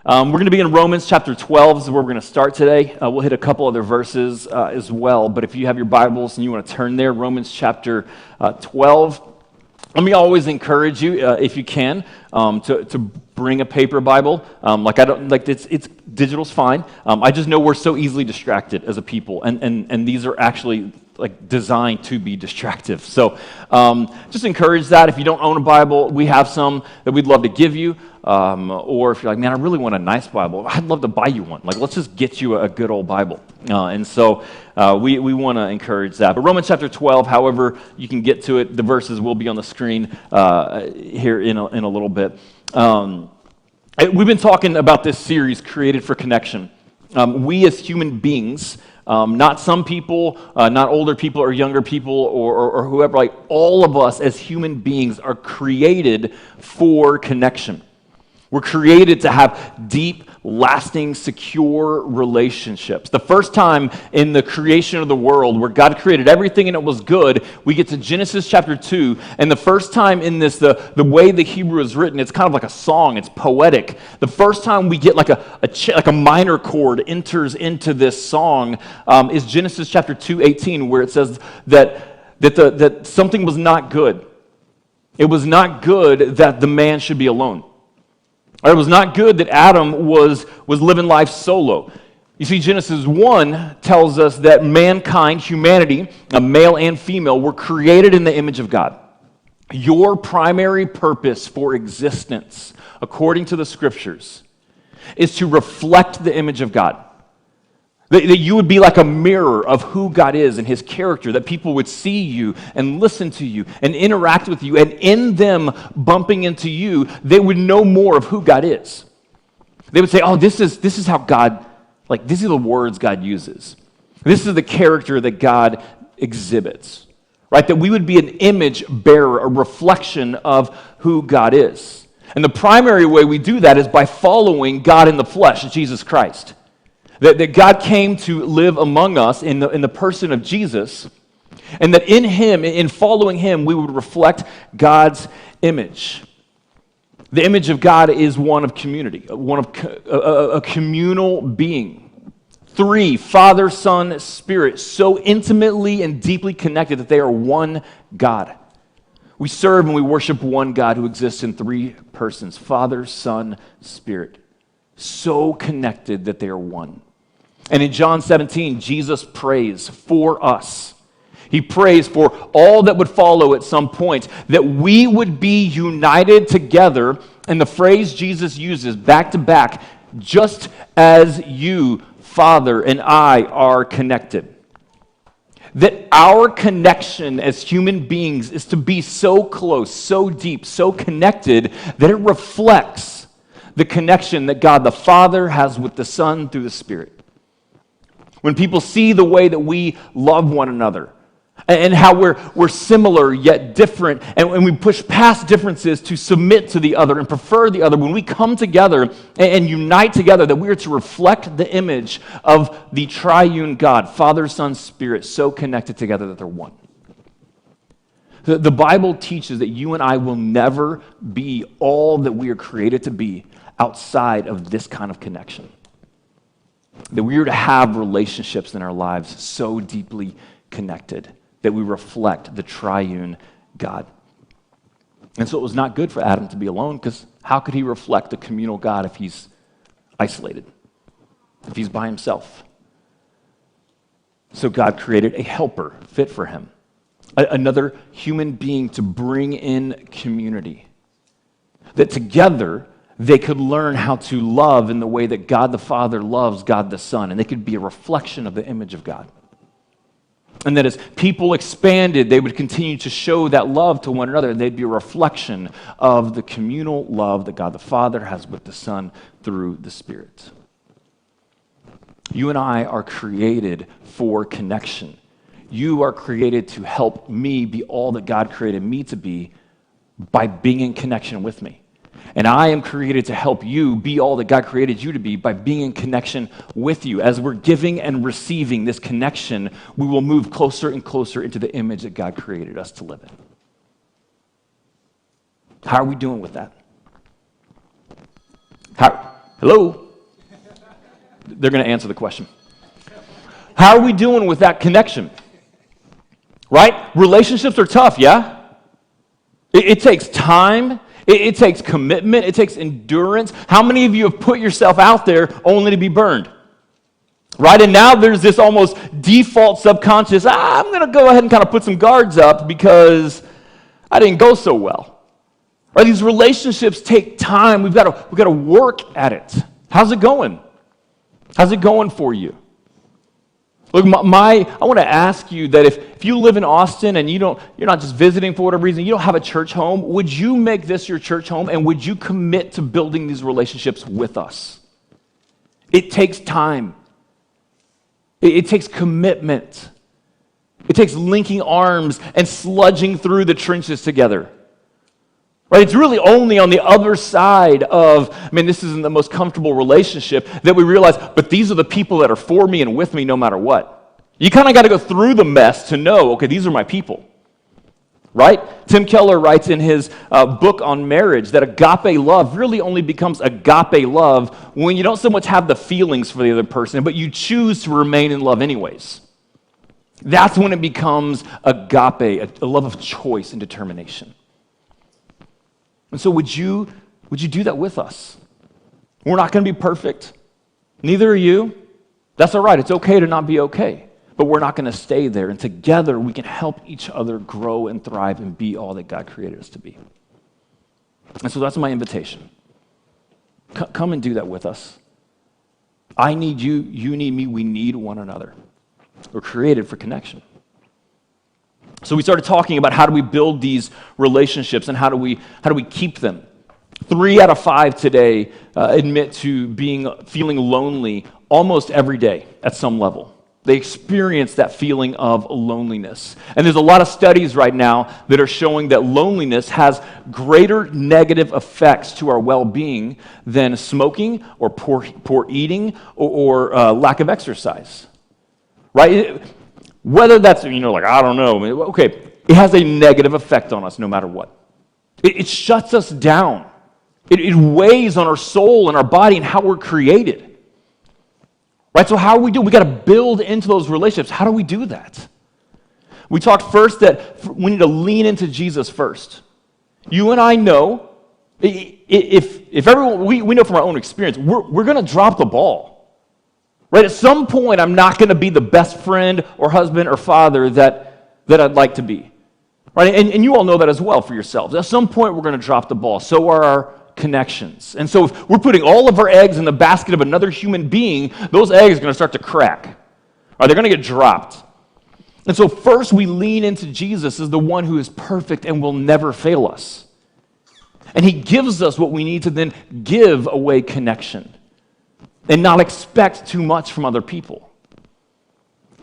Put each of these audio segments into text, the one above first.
We're going to be in Romans chapter 12 is where we're going to start today. We'll hit a couple other verses as well, but if you have your Bibles and you want to turn there, Romans chapter 12. Let me always encourage you, if you can, to bring a paper Bible. It's digital's fine. I just know we're so easily distracted as a people, and these are actually designed to be distractive. So just encourage that. If you don't own a Bible, we have some that we'd love to give you. Or if you're like, man, I really want a nice Bible, I'd love to buy you one. Let's just get you a good old Bible. And so we want to encourage that. But Romans chapter 12, however you can get to it, the verses will be on the screen here in a little bit. We've been talking about this series, Created for Connection. We as human beings, not some people, not older people or younger people or whoever, all of us as human beings are created for connection. We're created to have deep, lasting, secure relationships. The first time in the creation of the world where God created everything and it was good, we get to Genesis chapter 2, and the first time in this, the way the Hebrew is written, it's kind of like a song, it's poetic. The first time we get like a minor chord enters into this song is Genesis chapter 2:18, where it says that something was not good. It was not good that the man should be alone. It was not good that Adam was living life solo. You see, Genesis 1 tells us that mankind, humanity, male and female, were created in the image of God. Your primary purpose for existence, according to the Scriptures, is to reflect the image of God. That you would be like a mirror of who God is and His character, that people would see you and listen to you and interact with you, and in them bumping into you, they would know more of who God is. They would say, oh, this is how God, these are the words God uses. This is the character that God exhibits, right? That we would be an image bearer, a reflection of who God is. And the primary way we do that is by following God in the flesh, Jesus Christ. That God came to live among us in the person of Jesus, and that in Him, in following Him, we would reflect God's image. The image of God is one of community, one of a communal being. Three, Father, Son, Spirit, so intimately and deeply connected that they are one God. We serve and we worship one God who exists in three persons, Father, Son, Spirit. So connected that they are one. And in John 17, Jesus prays for us. He prays for all that would follow at some point, that we would be united together. And the phrase Jesus uses back to back, just as you, Father, and I are connected. That our connection as human beings is to be so close, so deep, so connected, that it reflects the connection that God the Father has with the Son through the Spirit. When people see the way that we love one another and how we're similar yet different, and when we push past differences to submit to the other and prefer the other, when we come together and unite together, that we are to reflect the image of the triune God, Father, Son, Spirit, so connected together that they're one. The Bible teaches that you and I will never be all that we are created to be outside of this kind of connection. That we are to have relationships in our lives so deeply connected that we reflect the triune God. And so it was not good for Adam to be alone, because how could he reflect the communal God if he's isolated, if he's by himself? So God created a helper fit for him, another human being to bring in community, that together they could learn how to love in the way that God the Father loves God the Son, and they could be a reflection of the image of God. And that as people expanded, they would continue to show that love to one another, and they'd be a reflection of the communal love that God the Father has with the Son through the Spirit. You and I are created for connection. You are created to help me be all that God created me to be by being in connection with me. And I am created to help you be all that God created you to be by being in connection with you. As we're giving and receiving this connection, we will move closer and closer into the image that God created us to live in. How are we doing with that? Hello? They're going to answer the question. How are we doing with that connection? Right? Relationships are tough, yeah? It takes time. It takes commitment. It takes endurance. How many of you have put yourself out there only to be burned? Right? And now there's this almost default subconscious, I'm going to go ahead and kind of put some guards up because I didn't go so well. Right? These relationships take time. We've got to work at it. How's it going? How's it going for you? Look, I want to ask you that if you live in Austin and you're not just visiting for whatever reason, you don't have a church home, would you make this your church home and would you commit to building these relationships with us? It takes time. It takes commitment. It takes linking arms and sludging through the trenches together. Right? It's really only on the other side of, this isn't the most comfortable relationship, that we realize, but these are the people that are for me and with me no matter what. You kind of got to go through the mess to know, okay, these are my people. Right? Tim Keller writes in his book on marriage that agape love really only becomes agape love when you don't so much have the feelings for the other person, but you choose to remain in love anyways. That's when it becomes agape, a love of choice and determination. And so would you do that with us? We're not going to be perfect. Neither are you. That's all right. It's okay to not be okay. But we're not going to stay there. And together we can help each other grow and thrive and be all that God created us to be. And so that's my invitation. Come and do that with us. I need you. You need me. We need one another. We're created for connection. So we started talking about how do we build these relationships and how do we keep them. 3 out of 5 today admit to feeling lonely almost every day at some level. They experience that feeling of loneliness. And there's a lot of studies right now that are showing that loneliness has greater negative effects to our well-being than smoking or poor eating or lack of exercise. Right? Whether that's, I don't know. Okay, it has a negative effect on us no matter what. It shuts us down. It weighs on our soul and our body and how we're created. Right, so how do we do? We got to build into those relationships. How do we do that? We talked first that we need to lean into Jesus first. You and I know, if everyone, we know from our own experience, we're going to drop the ball. Right, at some point, I'm not going to be the best friend or husband or father that I'd like to be. Right, and you all know that as well for yourselves. At some point, we're going to drop the ball. So are our connections. And so if we're putting all of our eggs in the basket of another human being, those eggs are going to start to crack. Or they're going to get dropped. And so first we lean into Jesus as the one who is perfect and will never fail us. And he gives us what we need to then give away connection and not expect too much from other people.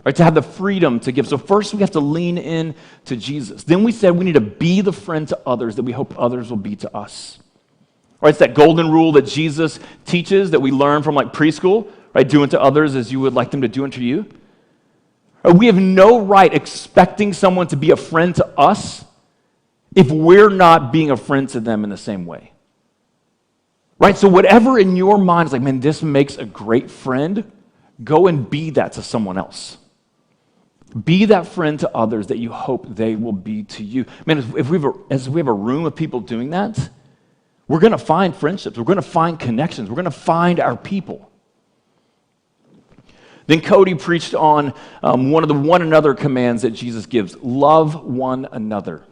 Right, to have the freedom to give. So first we have to lean in to Jesus. Then we said we need to be the friend to others that we hope others will be to us. Right, it's that golden rule that Jesus teaches that we learn from preschool, right? Do unto others as you would like them to do unto you. Right, we have no right expecting someone to be a friend to us if we're not being a friend to them in the same way. Right, so whatever in your mind is man, this makes a great friend, go and be that to someone else. Be that friend to others that you hope they will be to you. Man, if we have a room of people doing that, we're going to find friendships. We're going to find connections. We're going to find our people. Then Cody preached on one of the one another commands that Jesus gives. Love one another.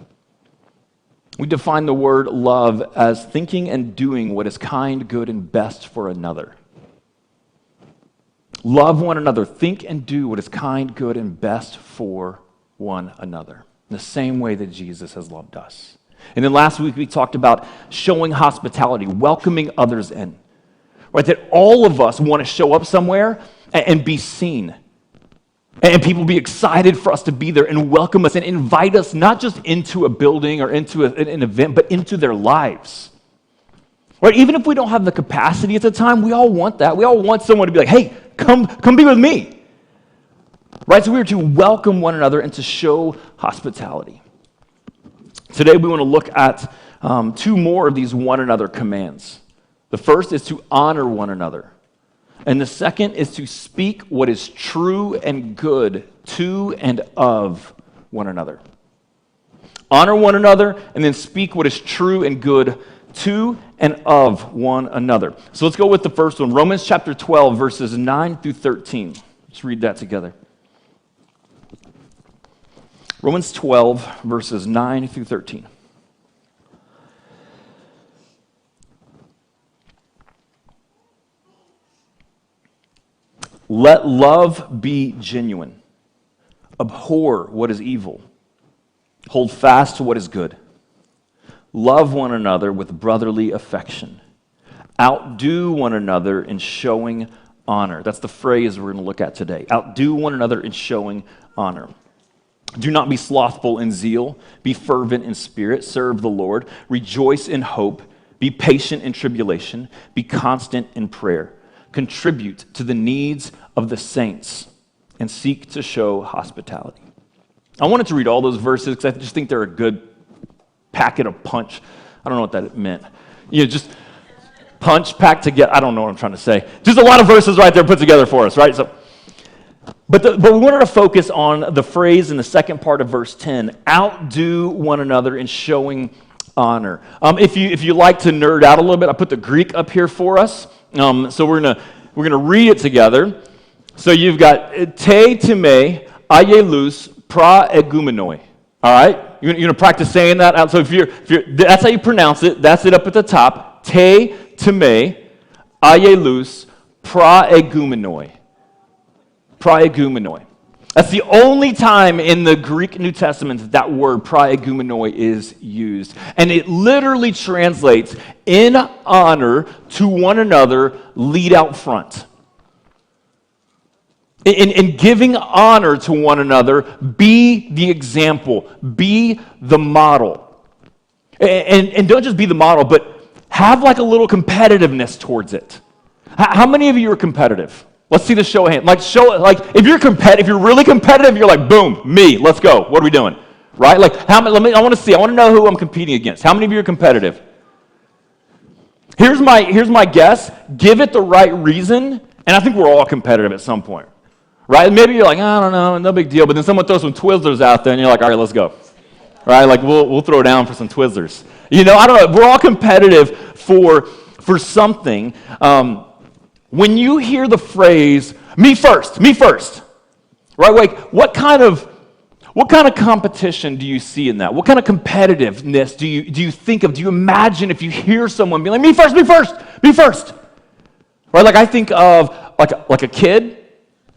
We define the word love as thinking and doing what is kind, good, and best for another. Love one another. Think and do what is kind, good, and best for one another. In the same way that Jesus has loved us. And then last week we talked about showing hospitality, welcoming others in. Right? That all of us want to show up somewhere and be seen. And people be excited for us to be there and welcome us and invite us not just into a building or into an event, but into their lives. Right? Even if we don't have the capacity at the time, we all want that. We all want someone to be like, hey, come be with me. Right? So we are to welcome one another and to show hospitality. Today we want to look at 2 more of these one another commands. The first is to honor one another. And the second is to speak what is true and good to and of one another. Honor one another, and then speak what is true and good to and of one another. So let's go with the first one. Romans chapter 12, verses 9 through 13. Let's read that together. Romans 12, verses 9 through 13. Let love be genuine. Abhor what is evil. Hold fast to what is good. Love one another with brotherly affection. Outdo one another in showing honor. That's the phrase we're going to look at today. Outdo one another in showing honor. Do not be slothful in zeal. Be fervent in spirit. Serve the Lord. Rejoice in hope. Be patient in tribulation. Be constant in prayer. Contribute to the needs of the saints and seek to show hospitality. I wanted to read all those verses because I just think they're a good packet of punch. I don't know what that meant. Just punch, packed together. I don't know what I'm trying to say. Just a lot of verses right there put together for us, right? But we wanted to focus on the phrase in the second part of verse 10, outdo one another in showing honor. If you like to nerd out a little bit, I put the Greek up here for us. So we're gonna read it together. So you've got te time aielus pra egumenoi. All right, you're gonna practice saying that out. So if you're that's how you pronounce it. That's it up at the top. Te time aielus pra egumenoi. Pra egumenoi. That's the only time in the Greek New Testament that word pra egumenoi is used. And it literally translates, in honor to one another, lead out front. In giving honor to one another, be the example, be the model. And don't just be the model, but have like a little competitiveness towards it. How many of you are competitive? Let's see the show of hands. If you're really competitive, you're like, boom, me, let's go. What are we doing? Right? I want to know who I'm competing against. How many of you are competitive? Here's my guess. Give it the right reason, and I think we're all competitive at some point. Right? Maybe you're like, I don't know, no big deal, but then someone throws some Twizzlers out there, and you're like, all right, let's go. Right? We'll throw down for some Twizzlers. I don't know. We're all competitive for something. When you hear the phrase, me first, right? What kind of competition do you see in that? What kind of competitiveness do you think of? Do you imagine if you hear someone be like, me first? Right? I think of like a kid,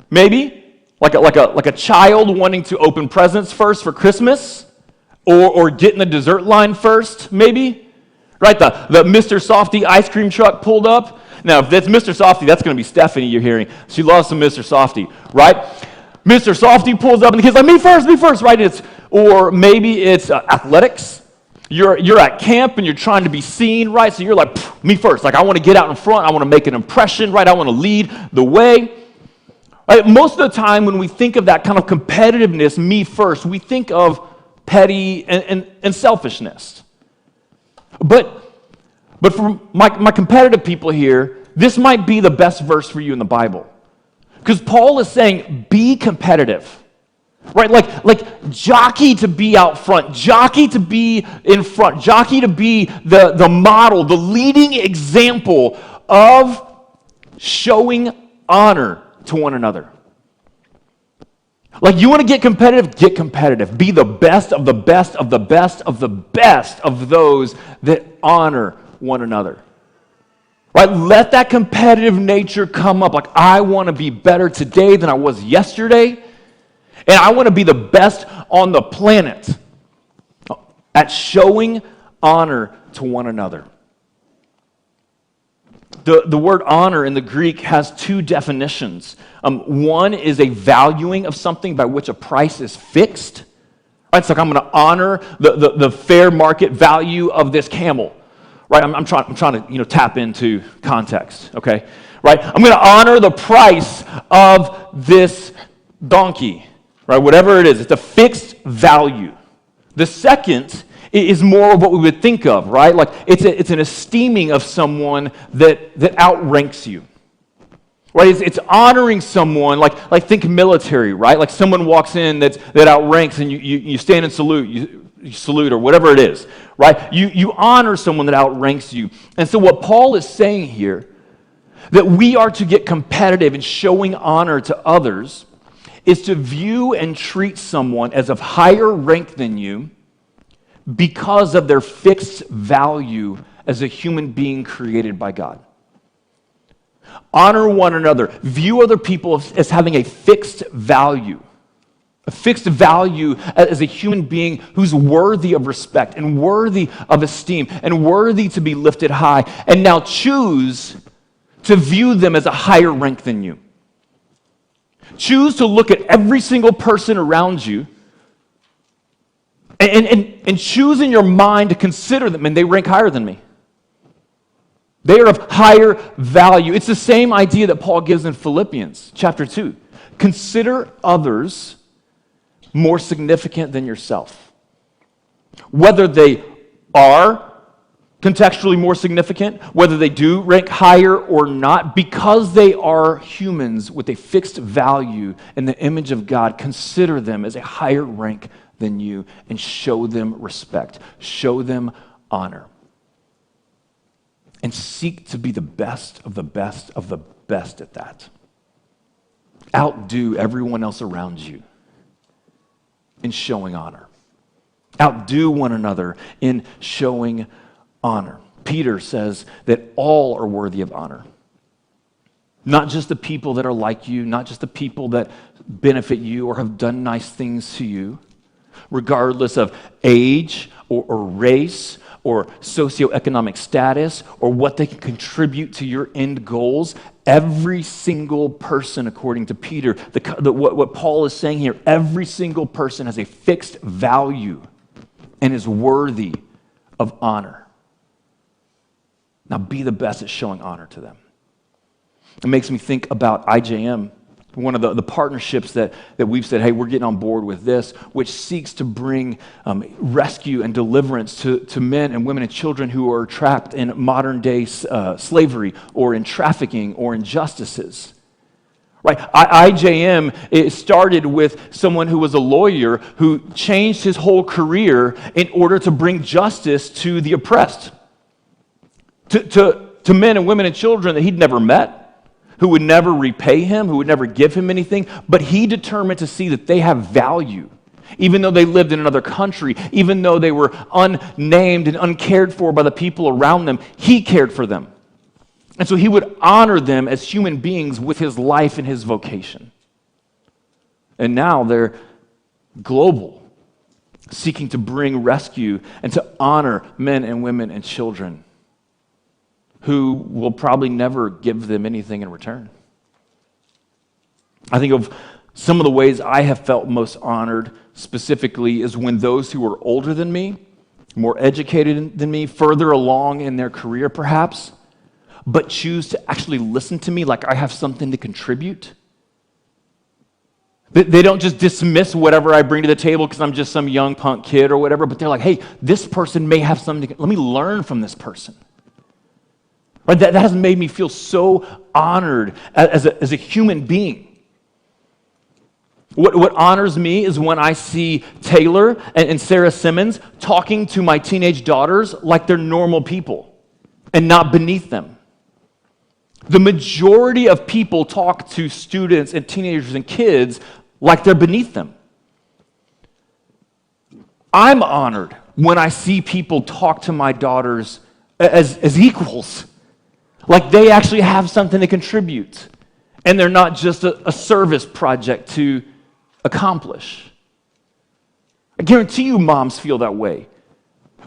maybe, like a child wanting to open presents first for Christmas, or get in the dessert line first, maybe. Right? The Mr. Softy ice cream truck pulled up. Now, if that's Mr. Softy, that's going to be Stephanie you're hearing. She loves some Mr. Softy, right? Mr. Softy pulls up, and the kid's like, me first, right? Or maybe it's athletics. You're at camp, and you're trying to be seen, right? So you're like, me first. I want to get out in front. I want to make an impression, right? I want to lead the way. Right? Most of the time, when we think of that kind of competitiveness, me first, we think of petty and selfishness. But for my competitive people here, this might be the best verse for you in the Bible. Because Paul is saying, be competitive. Right? Like jockey to be out front, jockey to be in front, jockey to be the model, the leading example of showing honor to one another. You want to get competitive. Be the best of the best of the best of the best of those that honor one another. Right? Let that competitive nature come up. I want to be better today than I was yesterday. And I want to be the best on the planet at showing honor to one another. The word honor in the Greek has two definitions. One is a valuing of something by which a price is fixed. Right? It's I'm going to honor the fair market value of this camel. Right? I'm trying to tap into context. Okay? Right? I'm going to honor the price of this donkey. Right? Whatever it is, it's a fixed value. The second is more of what we would think of, right? Like it's an esteeming of someone that outranks you. Right? It's honoring someone, like think military, right? Like someone walks in that outranks and you stand and salute, you salute or whatever it is, right? You honor someone that outranks you. And so what Paul is saying here, that we are to get competitive in showing honor to others, is to view and treat someone as of higher rank than you because of their fixed value as a human being created by God. Honor one another. View other people as having a fixed value as a human being who's worthy of respect and worthy of esteem and worthy to be lifted high. And now choose to view them as a higher rank than you. Choose to look at every single person around you and choose in your mind to consider them, and they rank higher than me. They are of higher value. It's the same idea that Paul gives in Philippians chapter 2. Consider others more significant than yourself. Whether they are contextually more significant, whether they do rank higher or not, because they are humans with a fixed value in the image of God, consider them as a higher rank than you and show them respect, show them honor. And seek to be the best of the best of the best at that. Outdo everyone else around you in showing honor. Outdo one another in showing honor. Peter says that all are worthy of honor. Not just the people that are like you, not just the people that benefit you or have done nice things to you, regardless of age or race or socioeconomic status, or what they can contribute to your end goals. Every single person, according to Peter, what Paul is saying here, every single person has a fixed value and is worthy of honor. Now be the best at showing honor to them. It makes me think about IJM, one of the partnerships that we've said, hey, we're getting on board with this, which seeks to bring rescue and deliverance to men and women and children who are trapped in modern-day slavery or in trafficking or injustices. Right? IJM, it started with someone who was a lawyer who changed his whole career in order to bring justice to the oppressed, to men and women and children that he'd never met, who would never repay him, who would never give him anything, but he determined to see that they have value. Even though they lived in another country, even though they were unnamed and uncared for by the people around them, he cared for them. And so he would honor them as human beings with his life and his vocation. And now they're global, seeking to bring rescue and to honor men and women and children who will probably never give them anything in return. I think of some of the ways I have felt most honored specifically is when those who are older than me, more educated than me, further along in their career perhaps, but choose to actually listen to me like I have something to contribute. They don't just dismiss whatever I bring to the table because I'm just some young punk kid or whatever, but they're like, hey, this person may have something, let me learn from this person. Right? That has made me feel so honored as a human being. What honors me is when I see Taylor and Sarah Simmons talking to my teenage daughters like they're normal people and not beneath them. The majority of people talk to students and teenagers and kids like they're beneath them. I'm honored when I see people talk to my daughters as equals. Like they actually have something to contribute. And they're not just a service project to accomplish. I guarantee you moms feel that way.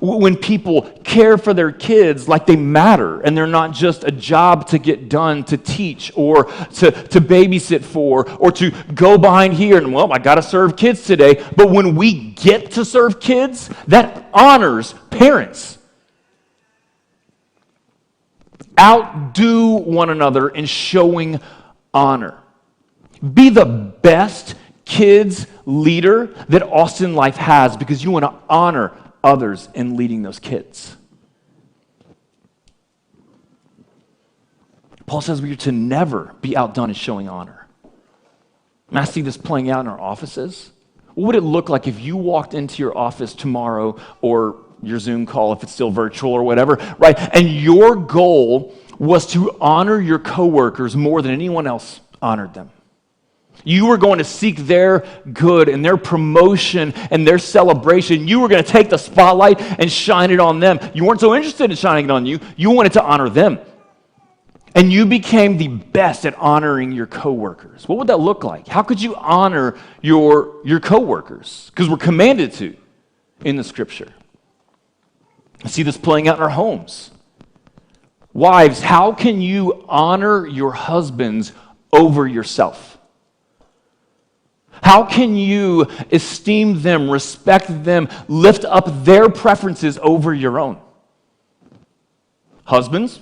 When people care for their kids like they matter and they're not just a job to get done, to teach or to babysit for or to go behind here and, well, I got to serve kids today. But when we get to serve kids, that honors parents. Outdo one another in showing honor. Be the best kids leader that Austin Life has because you want to honor others in leading those kids. Paul says we are to never be outdone in showing honor. And I see this playing out in our offices. What would it look like if you walked into your office tomorrow, or your Zoom call if it's still virtual or whatever, right? And your goal was to honor your coworkers more than anyone else honored them. You were going to seek their good and their promotion and their celebration. You were going to take the spotlight and shine it on them. You weren't so interested in shining it on you. You wanted to honor them. And you became the best at honoring your coworkers. What would that look like? How could you honor your coworkers? Because we're commanded to in the scripture. I see this playing out in our homes. Wives, how can you honor your husbands over yourself? How can you esteem them, respect them, lift up their preferences over your own? Husbands,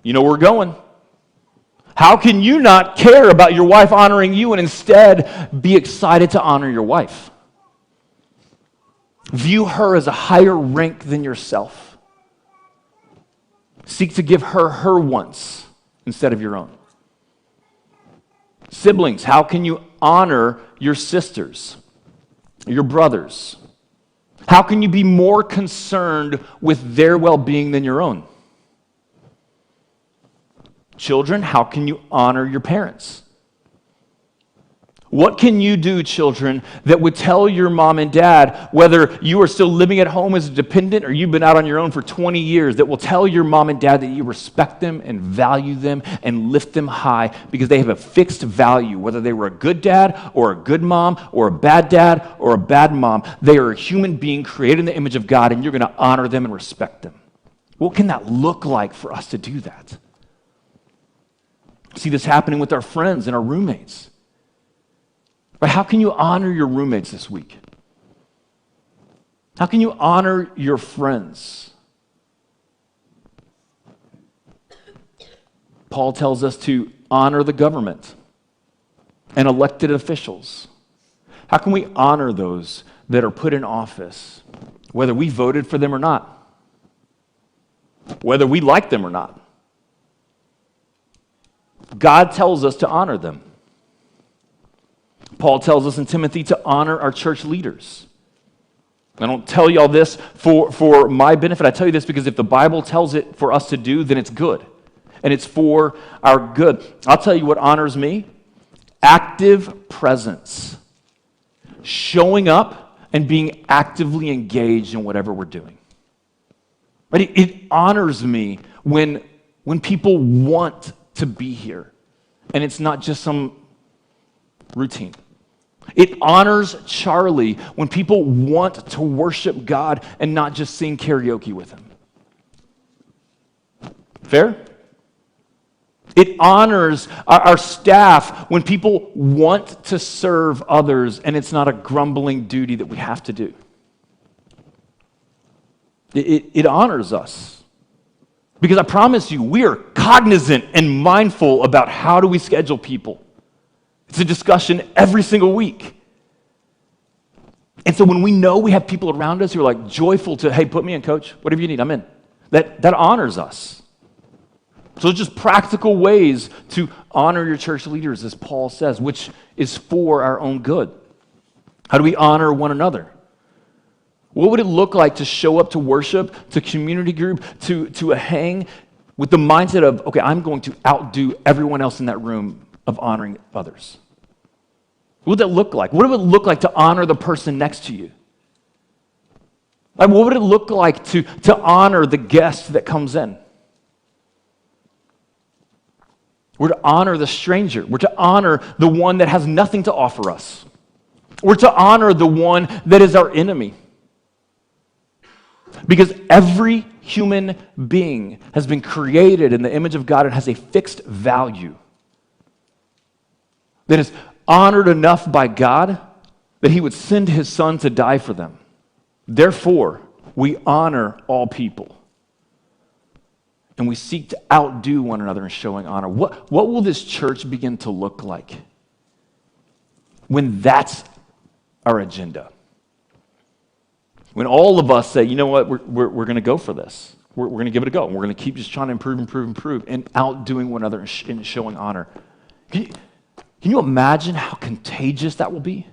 you know where we're going. How can you not care about your wife honoring you and instead be excited to honor your wife? View her as a higher rank than yourself. Seek to give her her wants instead of your own. Siblings, how can you honor your sisters, your brothers? How can you be more concerned with their well-being than your own? Children, how can you honor your parents? What can you do, children, that would tell your mom and dad, whether you are still living at home as a dependent or you've been out on your own for 20 years, that will tell your mom and dad that you respect them and value them and lift them high because they have a fixed value, whether they were a good dad or a good mom or a bad dad or a bad mom. They are a human being created in the image of God, and you're going to honor them and respect them. What can that look like for us to do that? See this happening with our friends and our roommates. But how can you honor your roommates this week? How can you honor your friends? Paul tells us to honor the government and elected officials. How can we honor those that are put in office, whether we voted for them or not, whether we like them or not? God tells us to honor them. Paul tells us in Timothy to honor our church leaders. I don't tell you all this for my benefit. I tell you this because if the Bible tells it for us to do, then it's good. And it's for our good. I'll tell you what honors me. Active presence. Showing up and being actively engaged in whatever we're doing. But it honors me when people want to be here. And it's not just some routine. It honors Charlie when people want to worship God and not just sing karaoke with him. Fair? It honors our staff when people want to serve others and it's not a grumbling duty that we have to do. It honors us. Because I promise you, we are cognizant and mindful about how do we schedule people. It's a discussion every single week. And so when we know we have people around us who are like joyful to, hey, put me in, coach, whatever you need, I'm in. That honors us. So it's just practical ways to honor your church leaders, as Paul says, which is for our own good. How do we honor one another? What would it look like to show up to worship, to community group, to a hang with the mindset of, okay, I'm going to outdo everyone else in that room of honoring others? What would that look like? What would it look like to honor the person next to you? Like, what would it look like to honor the guest that comes in? We're to honor the stranger. We're to honor the one that has nothing to offer us. We're to honor the one that is our enemy. Because every human being has been created in the image of God and has a fixed value that is honored enough by God that he would send his son to die for them. Therefore, we honor all people. And we seek to outdo one another in showing honor. What will this church begin to look like when that's our agenda? When all of us say, you know what, we're going to go for this. We're going to give it a go. We're going to keep just trying to improve, and outdoing one another and showing honor. Can you imagine how contagious that will be?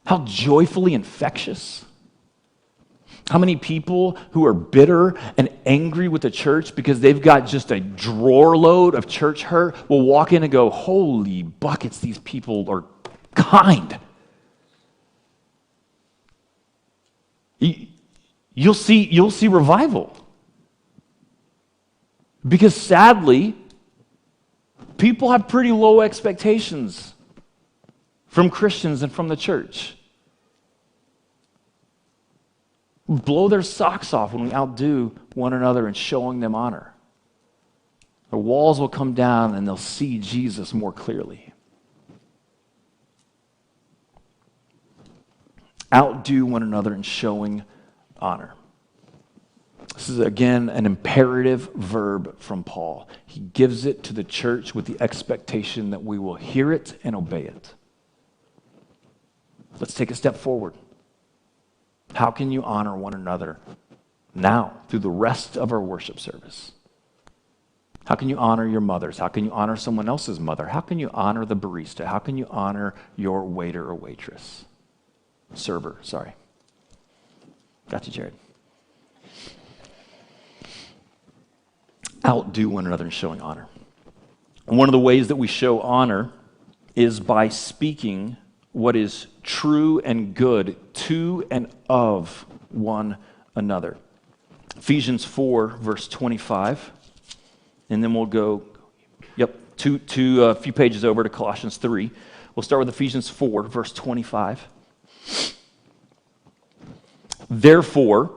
How joyfully infectious? How many people who are bitter and angry with the church because they've got just a drawer load of church hurt will walk in and go, holy buckets, these people are kind. You'll see revival. Because sadly, people have pretty low expectations from Christians and from the church. We blow their socks off when we outdo one another in showing them honor. The walls will come down and they'll see Jesus more clearly. Outdo one another in showing honor. This is, again, an imperative verb from Paul. He gives it to the church with the expectation that we will hear it and obey it. Let's take a step forward. How can you honor one another now through the rest of our worship service? How can you honor your mothers? How can you honor someone else's mother? How can you honor the barista? How can you honor your waiter or waitress? Server, sorry. Got you, Jared. Outdo one another in showing honor. And one of the ways that we show honor is by speaking what is true and good to and of one another. Ephesians 4, verse 25. And then we'll go, to a few pages over to Colossians 3. We'll start with Ephesians 4, verse 25. Therefore,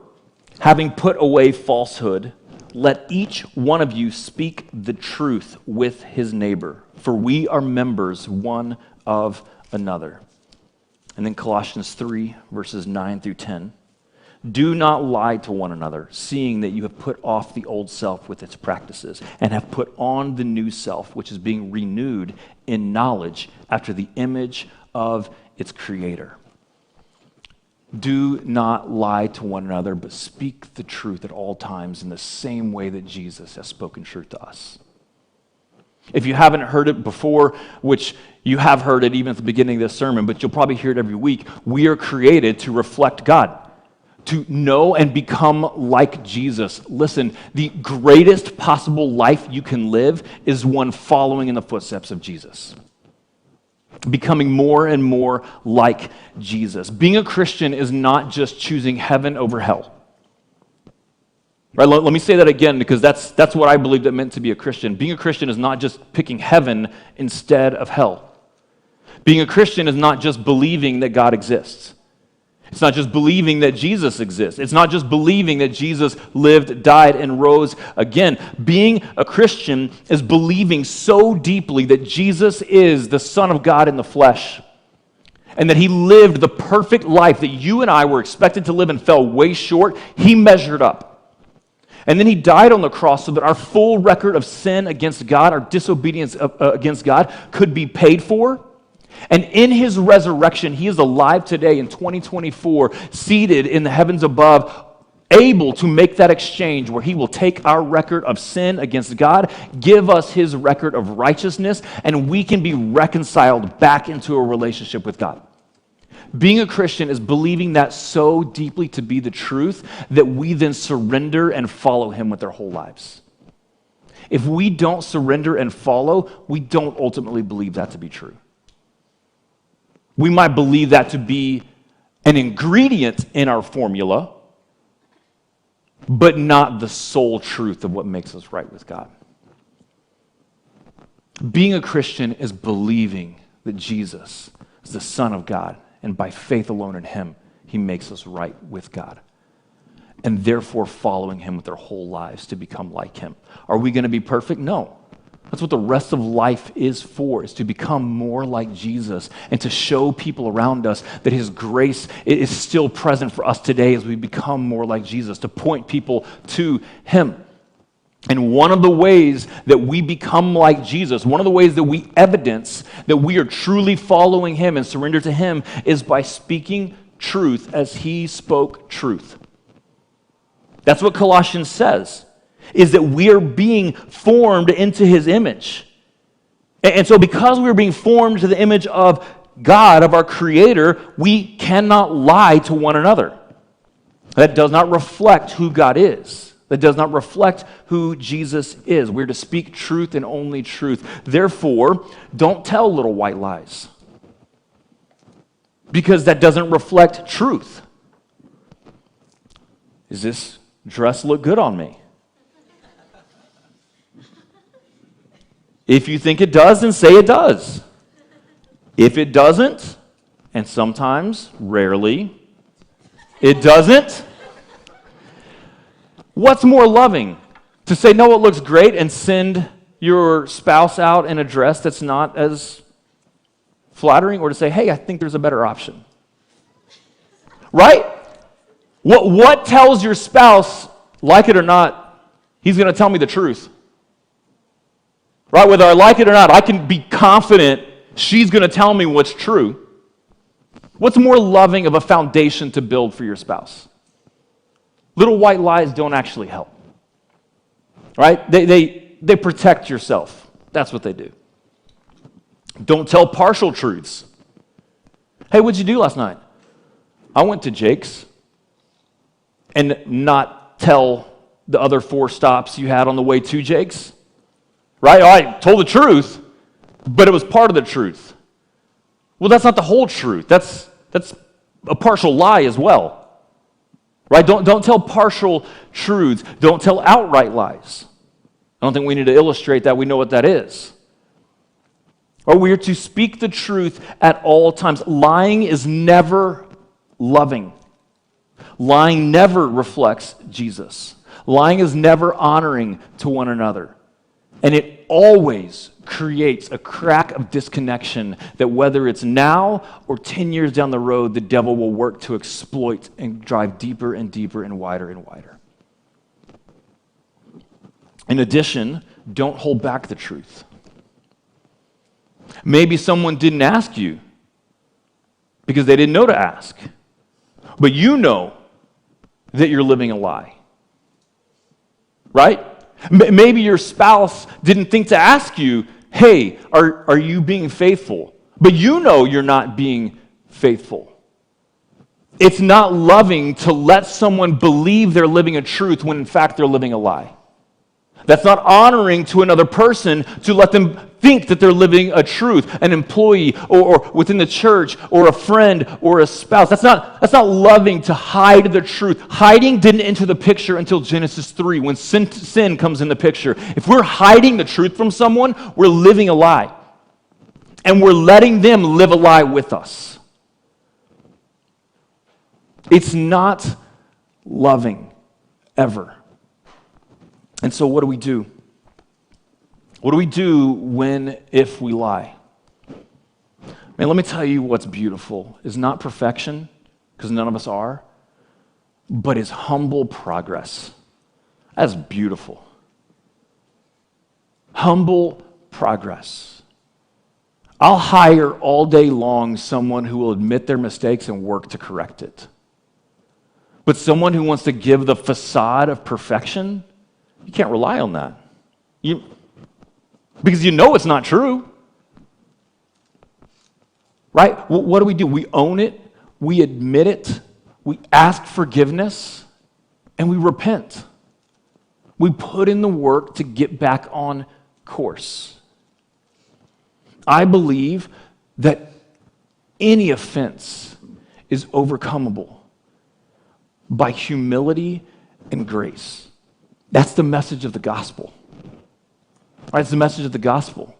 having put away falsehood, let each one of you speak the truth with his neighbor, for we are members one of another. And then Colossians 3, verses 9 through 10. Do not lie to one another, seeing that you have put off the old self with its practices, and have put on the new self, which is being renewed in knowledge after the image of its creator. Do not lie to one another, but speak the truth at all times in the same way that Jesus has spoken truth to us. If you haven't heard it before, which you have heard it even at the beginning of this sermon, but you'll probably hear it every week, we are created to reflect God, to know and become like Jesus. Listen, the greatest possible life you can live is one following in the footsteps of Jesus. Becoming more and more like Jesus. Being a Christian is not just choosing heaven over hell. Right? Let me say that again, because that's what I believed it meant to be a Christian. Being a Christian is not just picking heaven instead of hell. Being a Christian is not just believing that God exists. It's not just believing that Jesus exists. It's not just believing that Jesus lived, died, and rose again. Being a Christian is believing so deeply that Jesus is the Son of God in the flesh, and that he lived the perfect life that you and I were expected to live and fell way short. He measured up. And then he died on the cross so that our full record of sin against God, our disobedience against God, could be paid for. And in his resurrection, he is alive today in 2024, seated in the heavens above, able to make that exchange where he will take our record of sin against God, give us his record of righteousness, and we can be reconciled back into a relationship with God. Being a Christian is believing that so deeply to be the truth that we then surrender and follow him with our whole lives. If we don't surrender and follow, we don't ultimately believe that to be true. We might believe that to be an ingredient in our formula, but not the sole truth of what makes us right with God. Being a Christian is believing that Jesus is the Son of God, and by faith alone in him, he makes us right with God, and therefore following him with our whole lives to become like him. Are we going to be perfect? No. That's what the rest of life is for, is to become more like Jesus and to show people around us that his grace is still present for us today as we become more like Jesus, to point people to him. And one of the ways that we become like Jesus, one of the ways that we evidence that we are truly following him and surrender to him is by speaking truth as he spoke truth. That's what Colossians says, is that we are being formed into his image. And so because we're being formed to the image of God, of our Creator, we cannot lie to one another. That does not reflect who God is. That does not reflect who Jesus is. We're to speak truth and only truth. Therefore, don't tell little white lies, because that doesn't reflect truth. Does this dress look good on me? If you think it does, then say it does. If it doesn't, and sometimes, rarely, it doesn't, what's more loving? To say, no, it looks great, and send your spouse out in a dress that's not as flattering, or to say, hey, I think there's a better option? Right? What tells your spouse, like it or not, he's going to tell me the truth? Right? Whether I like it or not, I can be confident she's going to tell me what's true. What's more loving of a foundation to build for your spouse? Little white lies don't actually help. Right? They protect yourself. That's what they do. Don't tell partial truths. Hey, what'd you do last night? I went to Jake's. And not tell the other 4 stops you had on the way to Jake's. Right? I told the truth, but it was part of the truth. Well, that's not the whole truth. That's a partial lie as well. Right? Don't tell partial truths. Don't tell outright lies. I don't think we need to illustrate that. We know what that is. Or we are to speak the truth at all times. Lying is never loving. Lying never reflects Jesus. Lying is never honoring to one another. And it always creates a crack of disconnection that whether it's now or 10 years down the road, the devil will work to exploit and drive deeper and deeper and wider and wider. In addition, don't hold back the truth. Maybe someone didn't ask you because they didn't know to ask. But you know that you're living a lie. Right? Maybe your spouse didn't think to ask you, hey, are you being faithful? But you know you're not being faithful. It's not loving to let someone believe they're living a truth when in fact they're living a lie. That's not honoring to another person to let them think that they're living a truth, an employee or within the church or a friend or a spouse. That's not loving to hide the truth. Hiding didn't enter the picture until Genesis 3 when sin comes in the picture. If we're hiding the truth from someone, we're living a lie. And we're letting them live a lie with us. It's not loving ever. And so what do we do? What do we do if we lie? Man, let me tell you what's beautiful is not perfection, because none of us are, but is humble progress. That's beautiful. Humble progress. I'll hire all day long someone who will admit their mistakes and work to correct it. But someone who wants to give the facade of perfection, you can't rely on that. Because you know it's not true. Right? What do? We own it, we admit it, we ask forgiveness, and we repent. We put in the work to get back on course. I believe that any offense is overcomable by humility and grace. That's the message of the gospel. Right, it's the message of the gospel.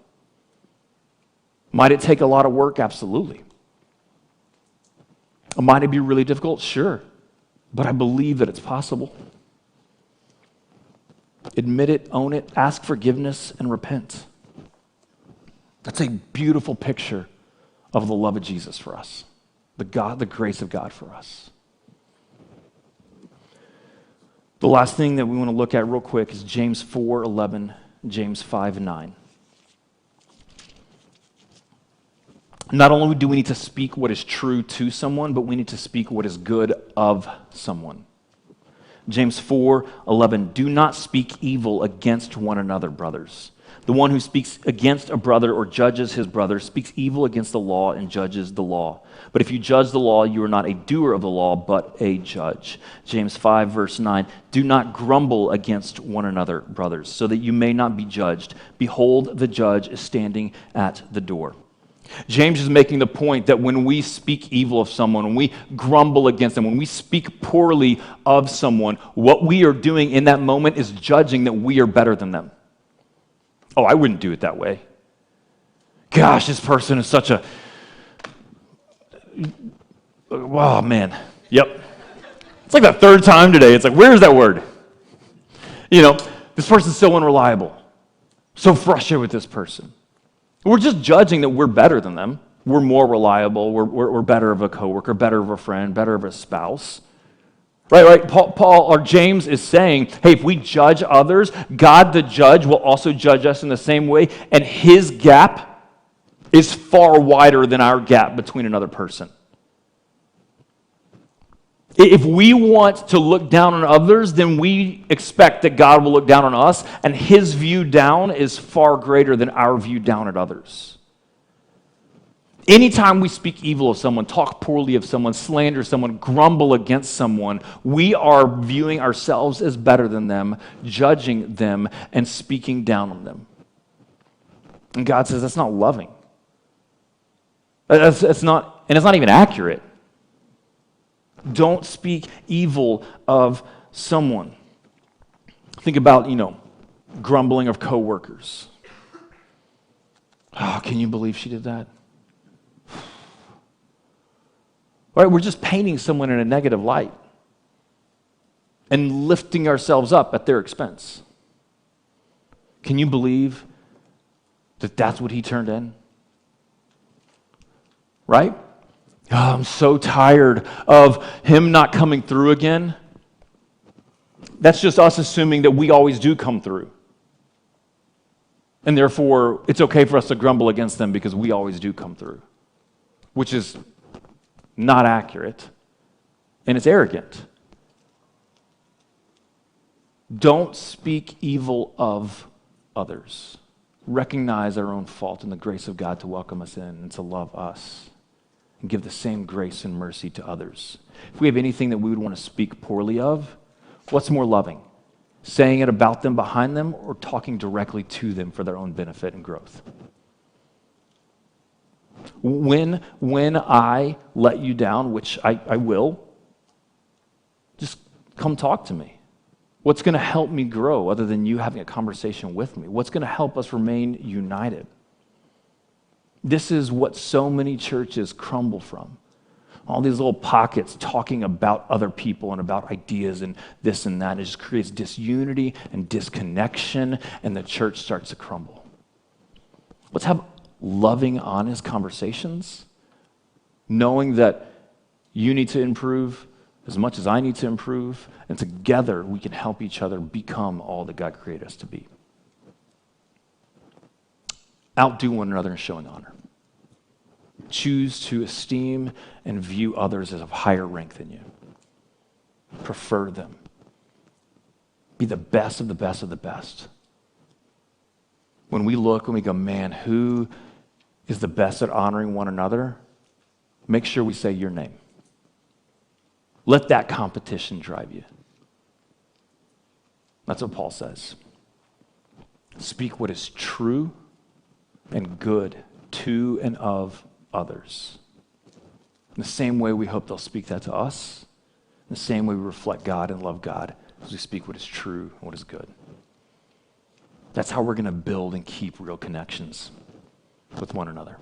Might it take a lot of work? Absolutely. Might it be really difficult? Sure. But I believe that it's possible. Admit it, own it, ask forgiveness, and repent. That's a beautiful picture of the love of Jesus for us, the grace of God for us. The last thing that we want to look at real quick is James 4:11, James 5:9. Not only do we need to speak what is true to someone, but we need to speak what is good of someone. James 4:11, do not speak evil against one another, brothers. The one who speaks against a brother or judges his brother speaks evil against the law and judges the law. But if you judge the law, you are not a doer of the law, but a judge. James 5, verse 9, do not grumble against one another, brothers, so that you may not be judged. Behold, the judge is standing at the door. James is making the point that when we speak evil of someone, when we grumble against them, when we speak poorly of someone, what we are doing in that moment is judging that we are better than them. Oh, I wouldn't do it that way. Gosh, this person is such a... Oh, man. Yep. It's like the third time today. It's like, where's that word? This person's so unreliable. So frustrated with this person. We're just judging that we're better than them. We're more reliable. We're better of a coworker, better of a friend, better of a spouse. Right. Paul or James is saying, hey, if we judge others, God the judge will also judge us in the same way, and his gap is far wider than our gap between another person. If we want to look down on others, then we expect that God will look down on us, and his view down is far greater than our view down at others. Anytime we speak evil of someone, talk poorly of someone, slander someone, grumble against someone, we are viewing ourselves as better than them, judging them, and speaking down on them. And God says that's not loving. It's not even accurate. Don't speak evil of someone. Think about, grumbling of coworkers. Oh, can you believe she did that? All right, we're just painting someone in a negative light and lifting ourselves up at their expense. Can you believe that that's what he turned in? Right? Oh, I'm so tired of him not coming through again. That's just us assuming that we always do come through. And therefore, it's okay for us to grumble against them because we always do come through, which is not accurate, and it's arrogant. Don't speak evil of others. Recognize our own fault and the grace of God to welcome us in and to love us and give the same grace and mercy to others. If we have anything that we would want to speak poorly of, what's more loving? Saying it about them behind them or talking directly to them for their own benefit and growth? When I let you down, which I will, just come talk to me. What's going to help me grow other than you having a conversation with me? What's going to help us remain united? This is what so many churches crumble from. All these little pockets talking about other people and about ideas and this and that. It just creates disunity and disconnection, and the church starts to crumble. Let's have loving, honest conversations, knowing that you need to improve as much as I need to improve, and together we can help each other become all that God created us to be. Outdo one another in showing honor. Choose to esteem and view others as of higher rank than you. Prefer them. Be the best of the best of the best. When we look and we go, man, who is the best at honoring one another? Make sure we say your name. Let that competition drive you. That's what Paul says. Speak what is true and good to and of others. In the same way we hope they'll speak that to us, in the same way we reflect God and love God as we speak what is true and what is good. That's how we're going to build and keep real connections with one another.